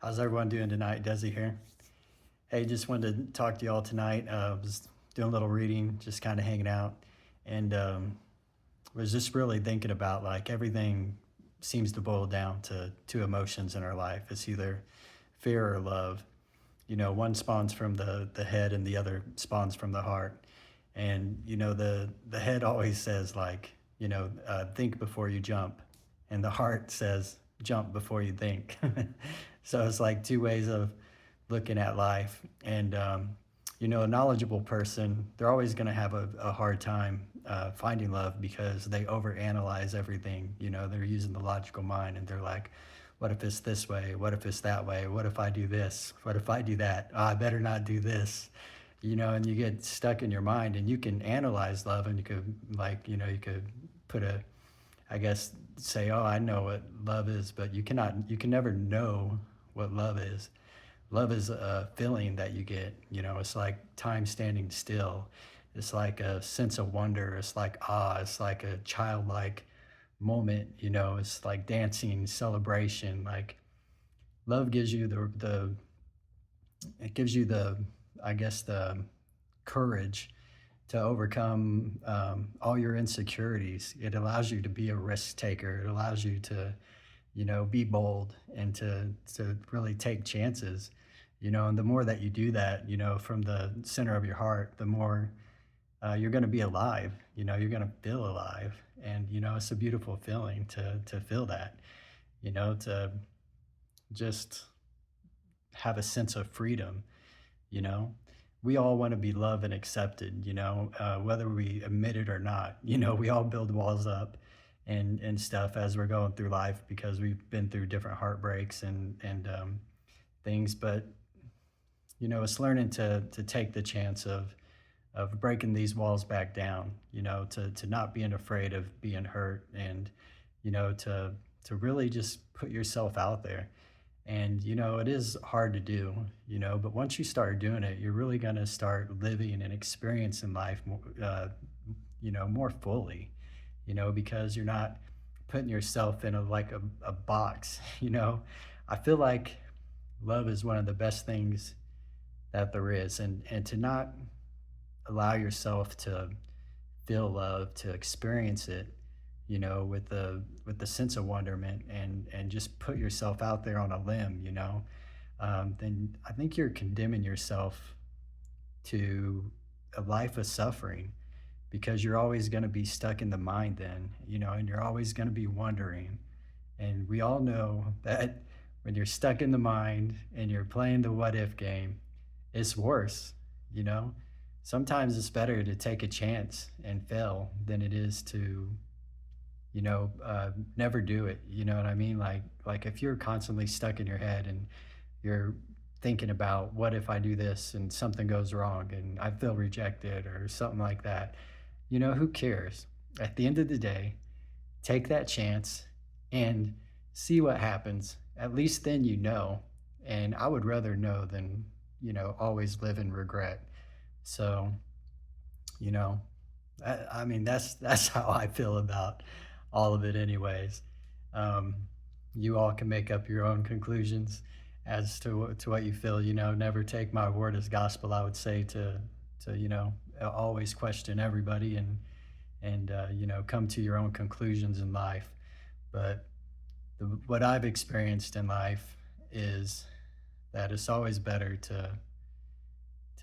How's everyone doing tonight? Desi here. Hey, just wanted to talk to y'all tonight. Was doing a little reading, just kind of hanging out, and was just really thinking about like everything seems to boil down to two emotions in our life. It's either fear or love. One spawns from the head, and the other spawns from the heart. And the head always says like think before you jump, and the heart says jump before you think. So it's like two ways of looking at life. And a knowledgeable person, they're always going to have a hard time finding love because they overanalyze everything. They're using the logical mind, and they're like, what if it's this way? What if it's that way? What if I do this? What if I do that? Oh, I better not do this. And you get stuck in your mind, and you can analyze love, and you could you could put I guess, say, oh, I know what love is, but you can never know what love is. Love is a feeling that you get. It's like time standing still. It's like a sense of wonder. It's like awe. It's like a childlike moment. It's like dancing, celebration. Like love gives you the I guess the courage to overcome all your insecurities. It allows you to be a risk taker. It allows you to be bold and to really take chances. And the more that you do that, from the center of your heart, the more you're going to be alive. You're going to feel alive. And it's a beautiful feeling to feel that. To just have a sense of freedom. you know we all want to be loved and accepted, whether we admit it or not. We all build walls up and stuff as we're going through life because we've been through different heartbreaks and things. But it's learning to take the chance of breaking these walls back down, to not being afraid of being hurt, and to really just put yourself out there. And it is hard to do, but once you start doing it, you're really going to start living and experiencing life more, more fully, because you're not putting yourself in a box. I feel like love is one of the best things that there is. And to not allow yourself to feel love, to experience it, with the sense of wonderment, and just put yourself out there on a limb, then I think you're condemning yourself to a life of suffering, because you're always going to be stuck in the mind then, and you're always going to be wondering. And we all know that when you're stuck in the mind and you're playing the what if game, it's worse, you know? Sometimes it's better to take a chance and fail than it is to never do it. You know what I mean? Like if you're constantly stuck in your head and you're thinking about what if I do this and something goes wrong and I feel rejected or something like that, who cares? At the end of the day, take that chance and see what happens. At least then you know. And I would rather know than, always live in regret. So, you know, I mean, that's how I feel about all of it, anyways. Um, you all can make up your own conclusions as to what you feel. Never take my word as gospel. I would say to always question everybody, and come to your own conclusions in life. But what I've experienced in life is that it's always better to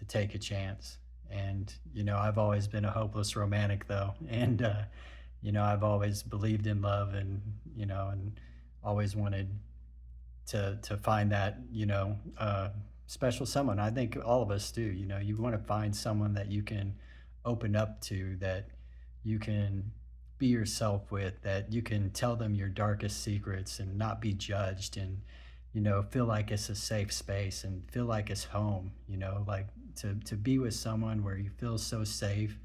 take a chance. And I've always been a hopeless romantic, though, and I've always believed in love, and always wanted to find that special someone. I think all of us do. You want to find someone that you can open up to, that you can be yourself with, that you can tell them your darkest secrets and not be judged, and feel like it's a safe space and feel like it's home. Like to be with someone where you feel so safe,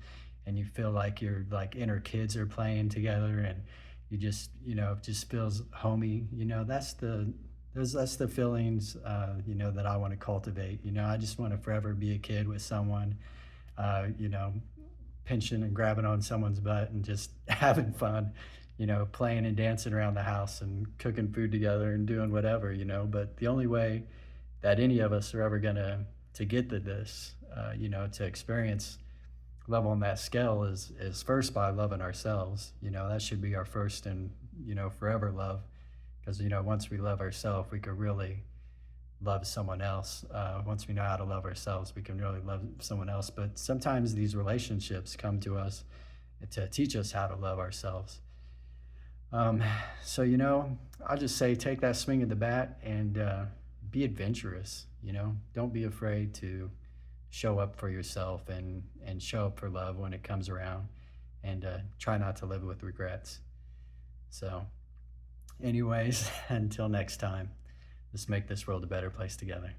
and you feel like your like inner kids are playing together, and you just it just feels homey. That's the feelings that I want to cultivate. I just want to forever be a kid with someone, uh, you know pinching and grabbing on someone's butt and just having fun, playing and dancing around the house and cooking food together and doing whatever, but the only way that any of us are ever gonna to get to this, to experience love on that scale is first by loving ourselves. That should be our first and forever love, because once we love ourselves, we could really love someone else. Once we know how to love ourselves, we can really love someone else. But sometimes these relationships come to us to teach us how to love ourselves. Um, so, I'll just say take that swing at the bat and be adventurous. Don't be afraid to show up for yourself and show up for love when it comes around, and try not to live with regrets. So, anyways, until next time, let's make this world a better place together.